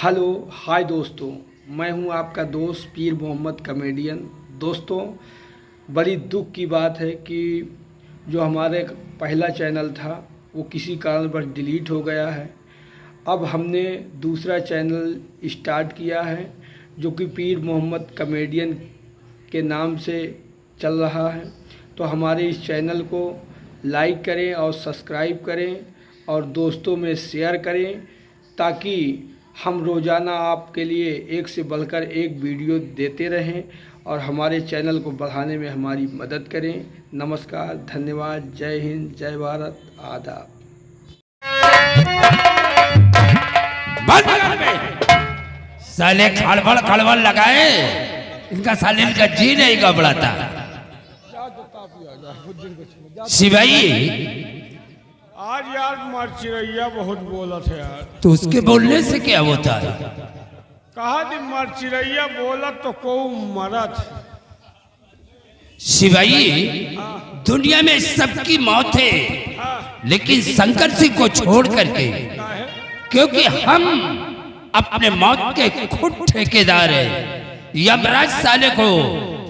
Hello hi दोस्तों, मैं हूं आपका दोस्त पीर मोहम्मद कॉमेडियन। दोस्तों, बड़ी दुख की बात है कि जो हमारे पहला चैनल था वो किसी कारणवश डिलीट हो गया है। अब हमने दूसरा चैनल स्टार्ट किया है जो कि पीर मोहम्मद कॉमेडियन के नाम से चल रहा है। तो हमारे इस चैनल को लाइक करें और सब्सक्राइब करें और दोस्तों में शेयर करें ताकि हम रोज़ाना आपके लिए एक से बढ़कर एक वीडियो देते रहें और हमारे चैनल को बढ़ाने में हमारी मदद करें। नमस्कार, धन्यवाद, जय हिंद, जय भारत, आदाब। साले खड़बड़ खड़बड़ लगाए, इनका साले इनका जी नहीं घबराता। शिवाई आज यार मरचिरैया बहुत बोलत है यार। तो उसके बोलने से क्या होता है? कहा दिन मरचिरैया बोलत तो को मरत। शिवाई, दुनिया में सबकी मौत है, लेकिन शंकर सिंह को छोड़ करके, क्योंकि हम अपने मौत के खुद ठेकेदार हैं। यमराज साले को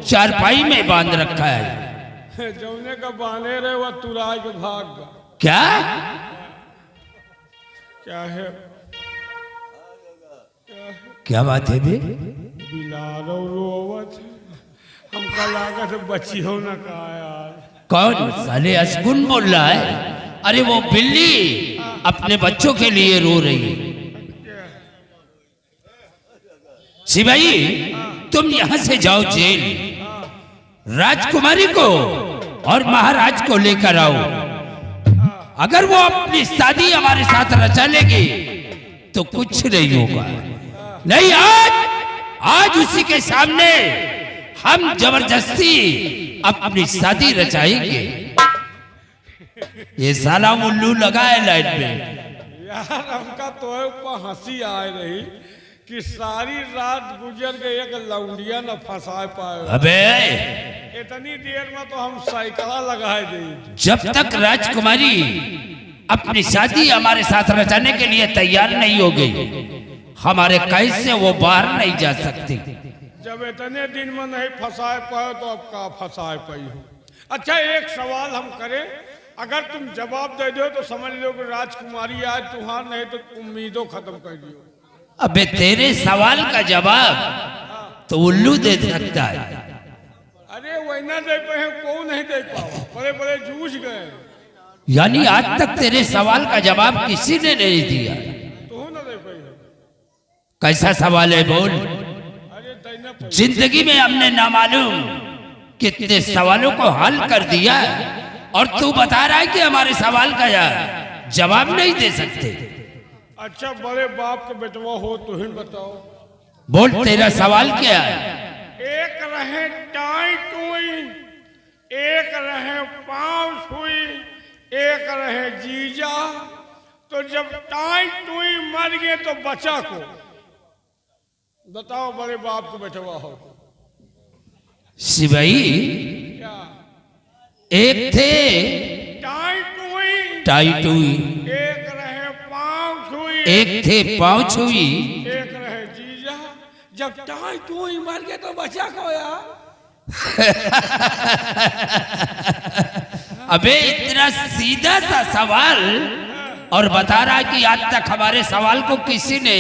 चारपाई में बांध रखा है। जौने का बांधे रहे वह तुराई के भाग गया। क्या क्या है? क्या बात है बे? बिलारो रोवत हमका लागत बचियो न कहा यार। कौन साले असगुन बोल रहा है? अरे वो बिल्ली अपने बच्चों के लिए रो रही है। शिवाई, तुम यहां से जाओ जेल, राजकुमारी को और महाराज को लेकर आओ। अगर वो अपनी शादी हमारे साथ रचा लेगी तो कुछ नहीं होगा। नहीं, आज उसी के सामने हम जबरदस्ती अपनी शादी रचाएंगे। ये साला उल्लू लगा है लाइट में। यार हमका तो ऊपर हंसी आ रही कि सारी रात गुजर गई, एक लौंडिया न फंसा पाए। अबे इतनी देर में तो हम साइकिल लगाए दी। जब तक राजकुमारी अपनी शादी हमारे साथ रचाने के लिए तैयार नहीं हो गई, हमारे कैद से वो बाहर नहीं जा सकती। जब इतने दिन में नहीं फंसा पाए तो अब का फंसा पाई हो। अच्छा, एक सवाल हम करें, अगर तुम जवाब दे दो तो समझ लो कि राजकुमारी आज तुम्हार, नहीं तो उम्मीदों खत्म कर दियो। अबे तेरे सवाल का जवाब तो उल्लू दे सकता है। अरे वही ना दे पाए, को नहीं दे पावा, बड़े बड़े जूझ गए। यानी आज तक तेरे सवाल का जवाब किसी ने नहीं दिया। तू ना दे पाई। कैसा सवाल है बोल? अरे दैना जिंदगी में हमने नामालूम कितने सवालों को हल कर दिया और तू बता रहा है कि हमारे सवाल का जवाब नहीं दे सकते। अच्छा, बड़े बाप के बेटवा हो, तू ही बताओ। बोल, तेरा सवाल क्या है? एक रहे टाई टुई, एक रहे पांव छुई, एक रहे जीजा, तो जब टाई टुई मर गए तो बचा को बताओ। बड़े बाप के बेटवा हो। शिवाई, क्या? एक थे टाई टुई, टाई टुई, एक रहे पांव छुई, एक थे पांव छुई, एक रहे जीजा। जब टाई टुई मर गए तो बचा को यार। अबे इतना सीधा सा सवाल और बता रहा है कि आज तक हमारे सवाल को किसी ने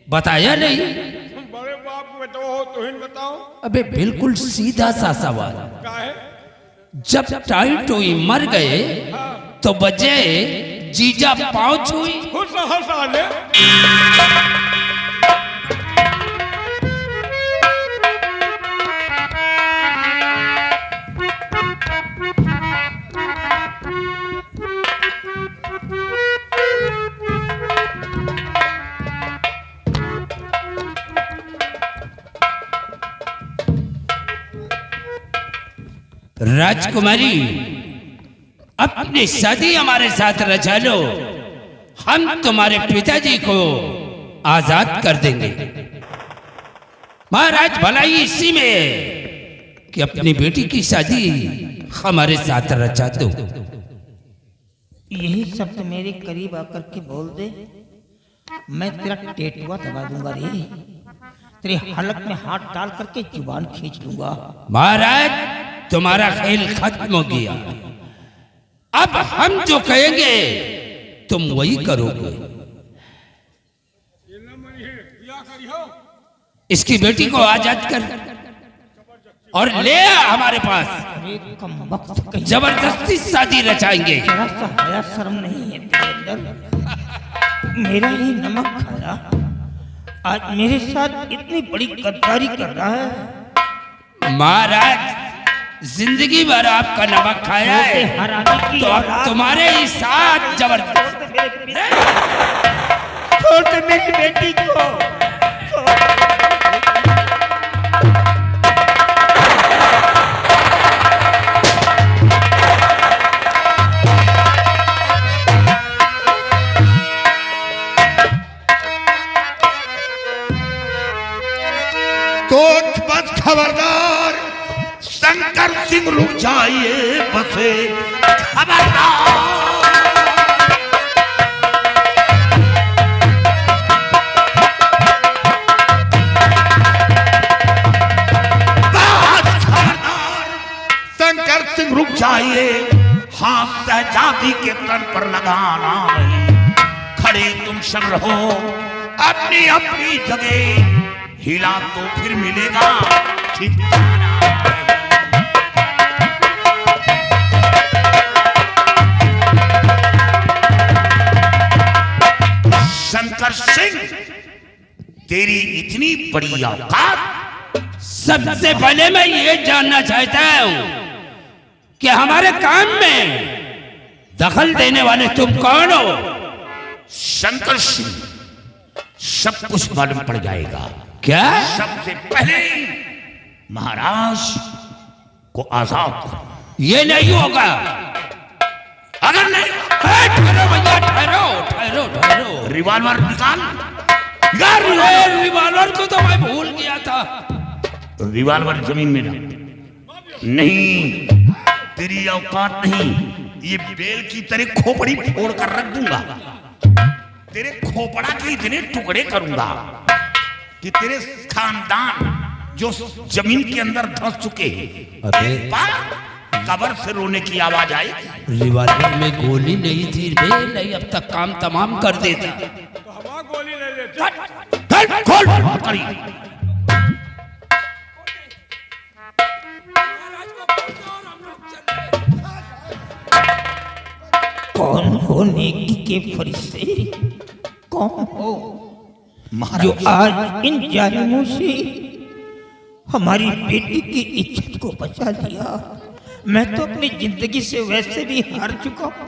बताया नहीं। बड़े बाप के बेटवा हो, तू ही बताओ। अबे बिल्कुल सीधा सा सवाल। क्या है? जब टाई टोई मर गए तो बचे जीजा पांव छुई। खुश रहो साले। राजकुमारी, अपनी शादी हमारे साथ रचा लो, हम तुम्हारे पिताजी को आजाद कर देंगे। महाराज, भलाई इसी में कि अपनी बेटी की शादी हमारे साथ रचा दो। यही शब्द मेरे करीब आकर के बोल दे मैं तेरा टेटुआ दबा दूंगा रे, तेरे हलक में हाथ डाल करके जुबान खींच लूंगा। महाराज तुम्हारा खेल खत्म हो गया, अब हम जो कहेंगे तुम वही करोगे। इसकी बेटी को आजाद कर और ले आ हमारे पास, अरे कम वक्त कहीं जबरदस्ती शादी रचाएंगे। जरा सा हया शर्म नहीं है तेरे अंदर? मेरा ही नमक खाया, आज मेरे साथ इतनी बड़ी गद्दारी कर रहा है। महाराज जिंदगी भर आपका नमक खाया है, हराने की तो अब तुम्हारे ही साथ जबरदस्ती। छोड़ दे मेरी बेटी को। तो बस खबरदार, शंकर सिंह रुक जाइए बसे, खबरदार। बस खबरदार, शंकर सिंह रुक जाइए, हाथ शहजादी के तन पर लगाना नहीं। खड़े तुम सब रहो अपनी अपनी जगह, हिला तो फिर मिलेगा ठिकाना। शंकर सिंह, तेरी इतनी बड़ी औकात। सबसे पहले मैं ये जानना चाहता हूं कि हमारे काम में दखल देने वाले तुम कौन हो? शंकर सिंह, सब कुछ मालूम पड़ जाएगा। क्या? सबसे पहले महाराज को आजाद करो। ये नहीं होगा। अगर नहीं, ठहरो भैया, ठहरो ठहरो ठहरो। रिवॉल्वर निकाल। रिवॉल्वर को तो मैं भूल गया था। रिवॉल्वर जमीन में रख। नहीं, तेरी औकात नहीं। ये बेल की तरह खोपड़ी फोड़ कर रख दूंगा। तेरे खोपड़ा के इतने टुकड़े करूंगा कि तेरे खानदान जो जमीन के अंदर धंस चुके हैं, अरे कब्र से रोने की आवाज आई। रिवॉल्वर में गोली नहीं थी बे, नहीं अब तक काम तमाम कर देता। तो हमारा गोली ले लेते। खोल बात करी। कौन हो नेकी के फरिश्ते? कौन हो जो महाराज, आज इन जालिमों से हमारी बेटी की इज्जत को बचा लिया? मैं तो अपनी जिंदगी से वैसे भी हार चुका हूं,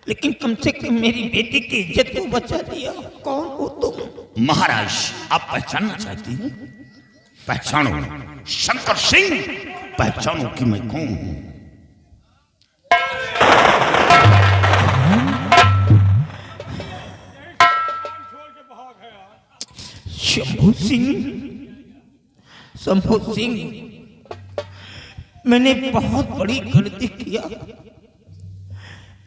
लेकिन कम से कम मेरी बेटी की इज्जत को बचा लिया। कौन हो तुम? महाराज, आप पहचानना चाहती हैं? पहचानो। शंकर सिंह, पहचानो कि मैं कौन हूं। शंभू सिंह, शंभू सिंह, मैंने बहुत बड़ी गलती किया।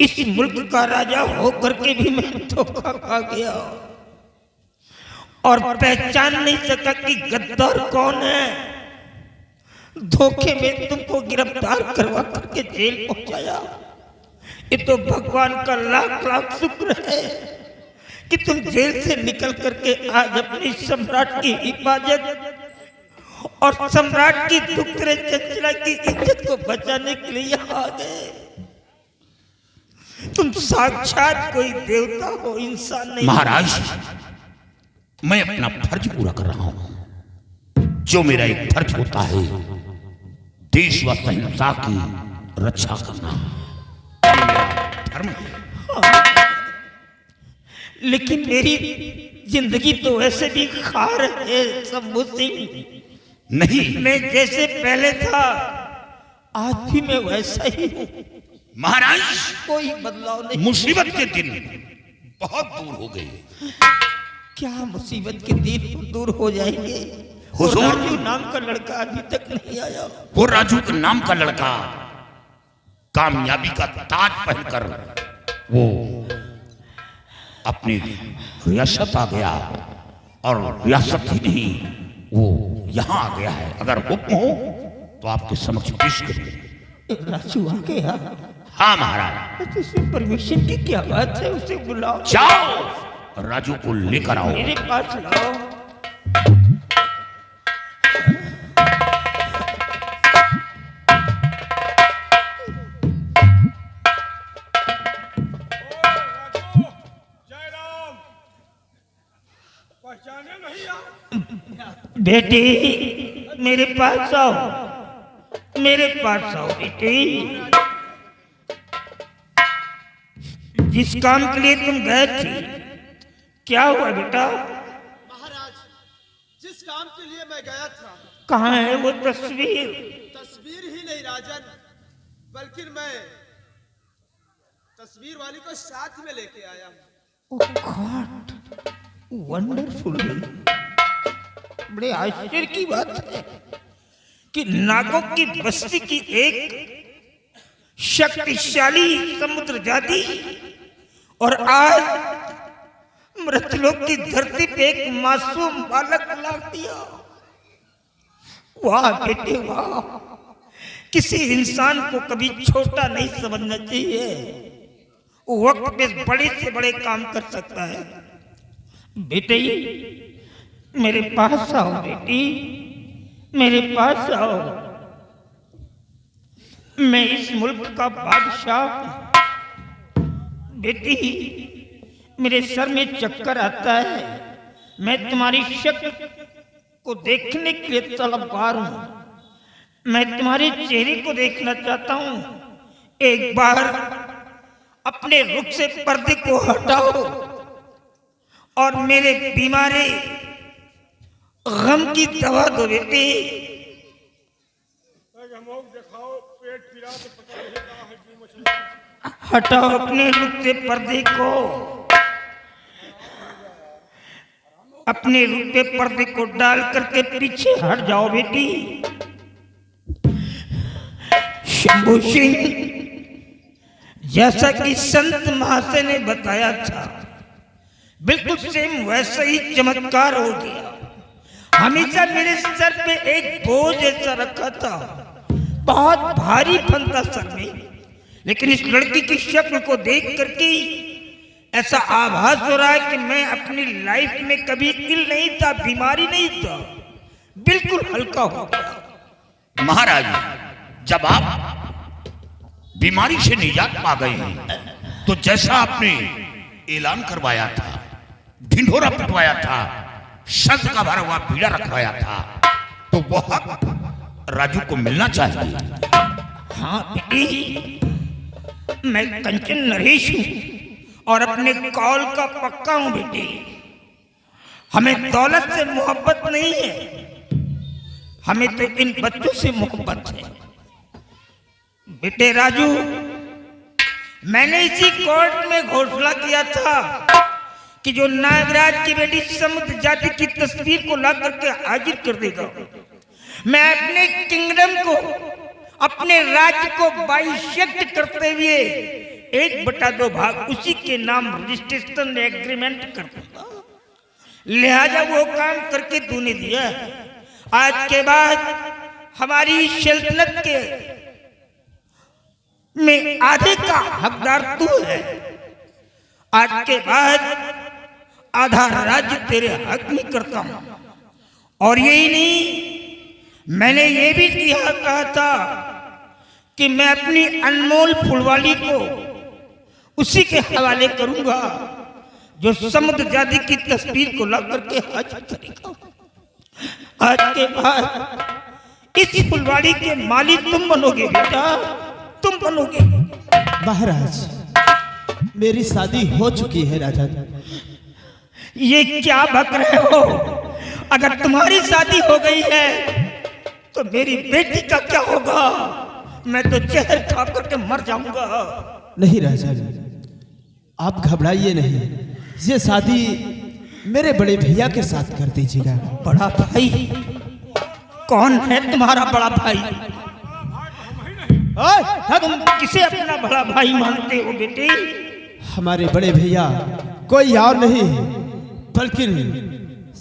इस मुल्क का राजा होकर के भी मैं धोखा खा गया और पहचान नहीं सका कि गद्दार कौन है। धोखे में तुमको गिरफ्तार करवा करके जेल पहुंचाया। ये तो भगवान का लाख लाख शुक्र है कि तुम जेल से निकल करके आज अपनी सम्राट की हिफाजत और सम्राट की दुखरे चंचला की इज्जत को बचाने के लिए यहाँ आ गए। तुम साक्षात कोई देवता हो, इंसान नहीं। महाराज, मैं अपना फर्ज पूरा कर रहा हूं। जो मेरा एक फर्ज होता है, देश व अहिंसा की रक्षा करना, ये मेरा धर्म है। लेकिन मेरी जिंदगी तो वैसे भी खार है शंभू सिंह। नहीं, मैं जैसे पहले था आज भी मैं वैसा ही हूँ। महाराज, कोई बदलाव नहीं। मुसीबत के दिन बहुत दूर हो गए। क्या मुसीबत के दिन दूर हो जाएंगे? हुजूर, राजू नाम का लड़का अभी तक नहीं आया। वो राजू के नाम का लड़का कामयाबी का ताज पहनकर वो अपनी रियासत आ गया, और रियासत ही नहीं वो यहाँ आ गया है। अगर हुक्म हो तो आपके समक्ष पेश करूं। राजू आ गया? हाँ महाराज। तो इसमें परमिशन की क्या बात है? उसे बुलाओ। जाओ राजू को लेकर आओ। मेरे पास लाओ। जयराम, पहचाने नहीं आप? बेटी मेरे पास आओ, मेरे पास आओ बेटी। जिस काम के लिए तुम गए थी क्या हुआ बेटा? महाराज, जिस काम के लिए मैं गया था, कहाँ है वो तस्वीर? तस्वीर ही नहीं राजन, बल्कि मैं तस्वीर वाली को साथ में लेके आया हूँ। ओह गॉड, वंडरफुल। बड़े आश्चर्य की बात है कि नागों की बस्ती की एक शक्तिशाली समुद्र जाति और आज मृतलोक की धरती पे एक मासूम बालक ला दिया। वाह बेटे वाह, किसी इंसान को कभी छोटा नहीं समझना चाहिए। वक्त पे बड़े से बड़े काम कर सकता है। बेटे मेरे पास आओ, बेटी मेरे पास आओ। मैं इस मुल्क का बादशाह हूं। बेटी मेरे सर में चक्कर आता है, मैं तुम्हारी शक्ल को देखने के लिए तलबगार हूं। मैं तुम्हारे चेहरे को देखना चाहता हूं। एक बार अपने रुख से पर्दे को हटाओ और मेरे बीमारे गम की दवा दो बेटी। दिखाओ, पेट पीड़ा तो पता नहीं कहाँ है कि मुझे। हटाओ अपने रुख से पर्दे को, अपने रुख पे पर्दे को डाल करके पीछे हट जाओ बेटी। शंभू सिंह, जैसा कि संत महाशय ने बताया था, बिल्कुल सेम वैसा ही चमत्कार हो गया। हमेशा मेरे सर पे एक बोझ ऐसा रखा था, बहुत भारी फन था सर में, लेकिन इस लड़की की शक्ल को देख करके ऐसा आभास हो रहा है कि मैं अपनी लाइफ में कभी इल नहीं था, बीमारी नहीं था, बिल्कुल हल्का हो गया। महाराज, जब आप बीमारी से निजात पा गए हैं तो जैसा आपने ऐलान करवाया था, ढिंढोरा पिटवाया था, शब्द का भरा हुआ पीड़ा रखवाया था, तो वह हक राजू को मिलना चाहिए। हाँ बेटी, मैं कंचन नरेश हूं और अपने कौल का पक्का हूं बेटी। हमें दौलत से मोहब्बत नहीं है, हमें तो इन बच्चों से मोहब्बत है। बेटे राजू, मैंने इसी कोर्ट में घोषणा किया था कि जो नागराज की बेटी समुद्र जाति की तस्वीर को ला करके हाजिर कर देगा, मैं अपने किंगडम को, अपने राज्य को बाइसेक्ट करते हुए 1/2 भाग उसी के नाम रजिस्ट्रेशन एग्रीमेंट कर दूंगा। लिहाजा वो काम करके तूने दिया। आज के बाद हमारी सल्तनत के में आधे का हकदार तू है। आज के बाद आधा राज्य तेरे हक में करता हूं। और यही नहीं, मैंने ये भी कहा था कि मैं अपनी अनमोल फुलवाली को उसी के हवाले करूंगा जो समुद्र जाति की तस्वीर को ला करके हाजिर करेगा। आज के बाद इस फुलवाड़ी के मालिक तुम बनोगे बेटा, तुम बनोगे। महाराज, मेरी शादी हो चुकी है राजा। ये क्या बक रहे हो? अगर तुम्हारी शादी हो गई है तो मेरी बेटी का क्या होगा? मैं तो जहर खा करके मर जाऊंगा। नहीं राजा, आप घबराइए नहीं, ये शादी मेरे बड़े भैया के साथ कर दीजिएगा। बड़ा भाई? कौन है तुम्हारा बड़ा भाई? तुम किसे अपना बड़ा भाई मानते हो बेटे? हमारे बड़े भैया कोई और नहीं बल्कि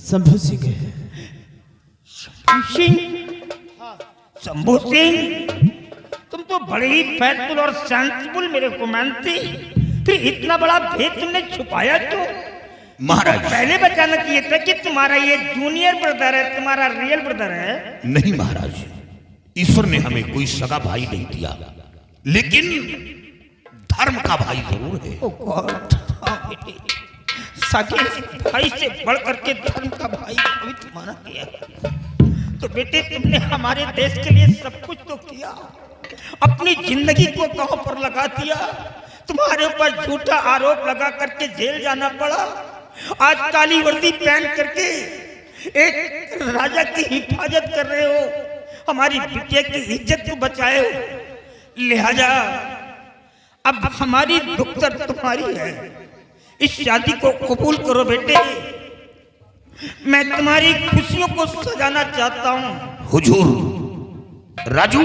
शंभू सिंह है। सिंह, शंभू सिंह, तुम तो बड़े ही फैक्टफुल और सेंसिबल मेरे को मानती, फिर इतना बड़ा भेद तुमने छुपाया क्यों? महाराज पहले बताना चाहिए था कि तुम्हारा ये जूनियर ब्रदर है, तुम्हारा रियल ब्रदर है। नहीं महाराज, ईश्वर ने हमें कोई सगा भाई नहीं दिया, लेकिन धर्म का भाई जरूर है। ओ गॉड, बेटे, सगे भाई से बढ़ करके धर्म का भाई पवित्र माना गया। तो बेटे तुमने हमारे देश के लिए सब कुछ तो किया, अपनी जिंदगी को दांव पर लगा दिया, तुम्हारे ऊपर झूठा आरोप लगा करके जेल जाना पड़ा। आज काली वर्दी पहन करके एक राजा की हिफाजत कर रहे हो, हमारी बिटिया की इज्जत को बचाए हो। लिहाजा अब हमारी दुख्तर तुम्हारी है, इस शादी को कबूल करो बेटे। मैं तुम्हारी खुशियों को सजाना चाहता हूँ। हुजूर, राजू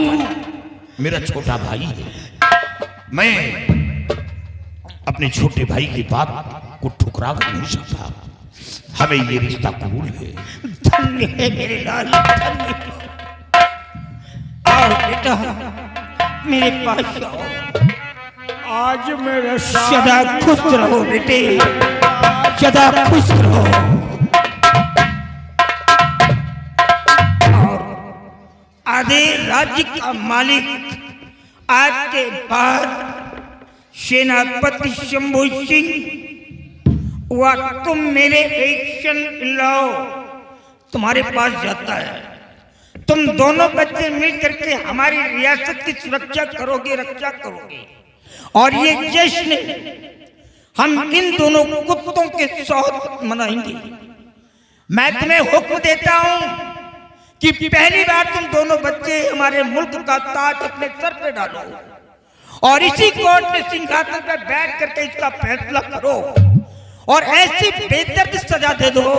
मेरा छोटा भाई है, मैं अपने छोटे भाई की बात को ठुकरा कर नहीं सकता, हमें ये रिश्ता कबूल है। धन्य है मेरे लाल, धन्य है। आओ बेटा, मेरे पास आओ। आज मेरे सदा खुश रहो बेटे, सदा खुश रहो। और आधे राज्य का मालिक आज के बाद सेनापति शंभू सिंह हुआ, तुम मेरे एक्शन लाओ तुम्हारे पास जाता है। तुम दोनों बच्चे मिल करके हमारी रियासत की सुरक्षा करोगे, रक्षा करोगे, और ये जश्न हम इन दोनों कुत्तों के साथ मनाएंगे। मैं तुम्हें हुक्म देता हूं कि पहली बार तुम दोनों बच्चे हमारे मुल्क का ताज अपने सर पे डालो और इसी कोर्ट में सिंहासन पर बैठ करके इसका फैसला करो और ऐसी बेदर्द सजा दे दो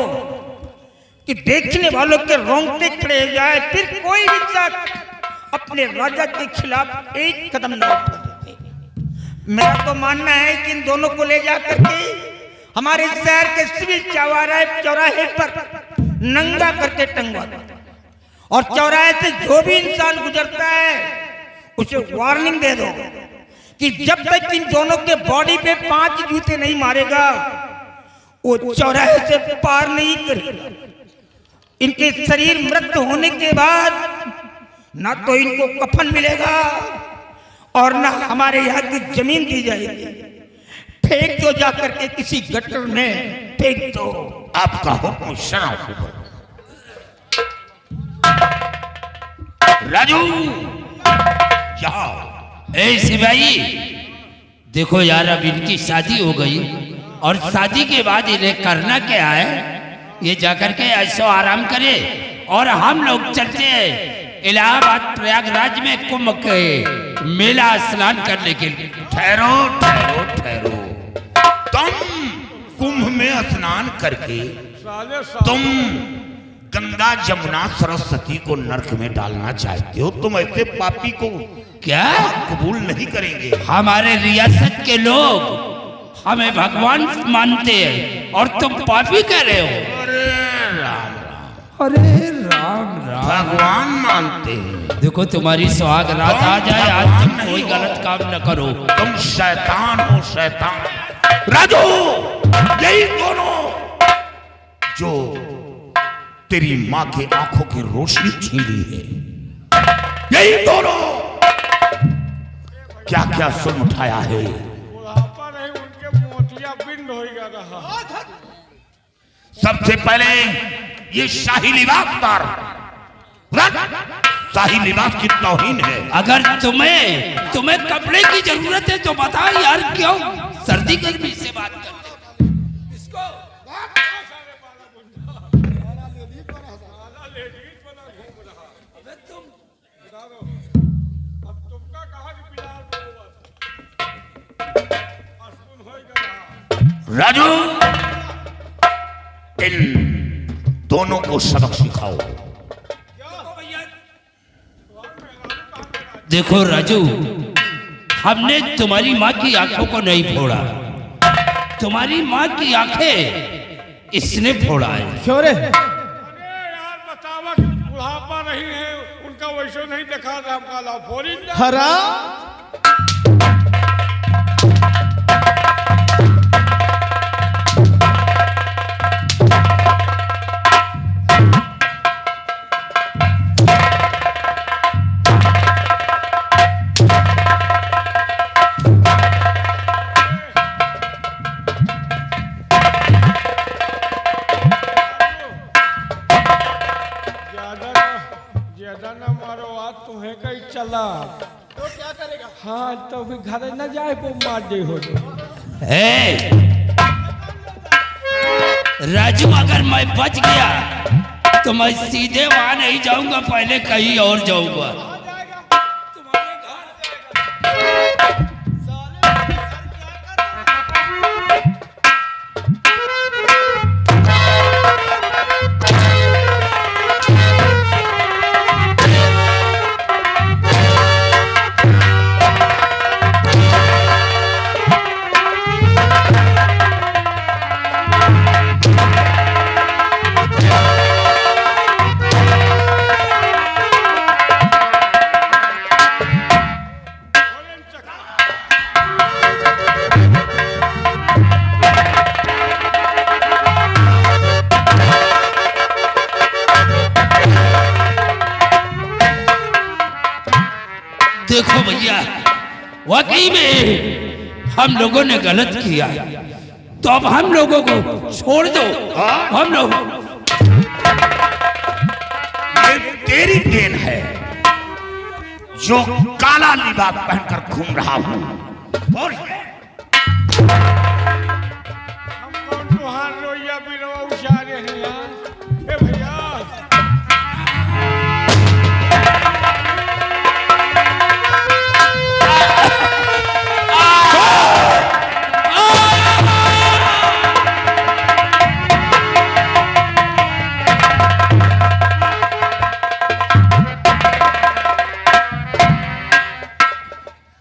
कि देखने वालों के रोंगटे खड़े हो जाए, फिर कोई भी शख्स अपने राजा के खिलाफ एक कदम न उठा सके। मेरा तो मानना है कि इन दोनों को ले जा करके हमारे शहर के सिविल चौराहे पर नंगा करके टंगवा दो और चौराहे से जो भी इंसान गुजरता है उसे वार्निंग दे दो कि जब तक इन दोनों के बॉडी पे 5 जूते नहीं मारेगा वो चौराहे से पार नहीं करेगा। इनके शरीर मृत होने के बाद ना तो इनको कफन मिलेगा और ना हमारे यहाँ की जमीन दी जाएगी। फेंक दो जाकर के किसी गटर में, फेंक दो। आपका हुक्म शराब हुक्म। राजू जाओ। ए सिपाही, देखो यार, अब इनकी शादी हो गई और शादी के बाद इन्हें करना क्या है, ये जाकर के ऐसो आराम करे और हम लोग चलते हैं इलाहाबाद प्रयागराज में कुंभ के मेला स्नान करने के लिए। ठहरो ठहरो ठहरो, तुम कुंभ में स्नान करके तुम गंगा जमुना सरस्वती को नरक में डालना चाहते हो? तुम ऐसे पापी को क्या कबूल नहीं करेंगे। हमारे रियासत के लोग हमें भगवान मानते हैं और तुम पापी कह रहे हो? अरे राम राम, अरे राम राम, भगवान मानते हैं। देखो तुम्हारी सुहाग रात आ जाए, आज तुम कोई गलत काम न करो। तुम शैतान हो, शैतान। राजू, यही दोनों जो तेरी माँ के आंखों की रोशनी छीनी है, यही दोनों क्या क्या सुन उठाया है। बुढ़ापा नहीं, उनके मोतिया बिंद हो रहा। सबसे पहले ये शाही लिबास तार, शाही लिबास की तौहीन है। अगर तुम्हें कपड़े की जरूरत है तो बताओ यार, क्यों सर्दी गर्मी से बात करते हो? राजू, इन दोनों को सबक सिखाओ। देखो राजू, हमने तुम्हारी माँ की आंखों को नहीं फोड़ा, तुम्हारी माँ की आंखें इसने फोड़ा है। क्यों रे? अरे यार बतावा कि बुढ़ापा नहीं है उनका, वैसे नहीं देखा था हमका ला फोरिन जा। हरा ज्यादा ना मारो, आज तुम्हें कहीं चला तो क्या करेगा? हाँ तो भी घर न जाए को मार दे हो तो। ए, राजू अगर मैं बच गया तो मैं सीधे वहां नहीं जाऊंगा, पहले कहीं और जाऊंगा। तुम्हारे घर जाएगा। साले मेरे घर क्या कर रहे हो? देखो भैया, वाकई में हम लोगों ने गलत किया, तो अब हम लोगों को छोड़ दो। हम लोग, ये तेरी देन है जो काला लिबास पहनकर घूम रहा हूं। और हम कौन तुहार रोइया बिरवा उशारे हैं यार। ए भैया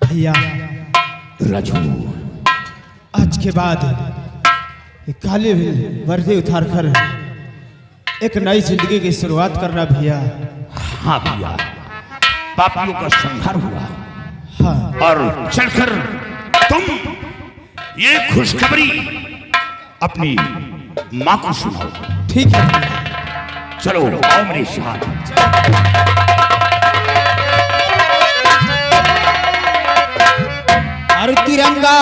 भैया, राजू, आज के बाद ये काले वर्दी उतारकर एक नई जिंदगी की शुरुआत करना भैया। हाँ भैया, पापियों का संहार हुआ हाँ और चलकर तुम ये खुशखबरी अपनी माँ को सुनाओ। ठीक है भैया। चलो आओ मेरे साथ। और तिरंगा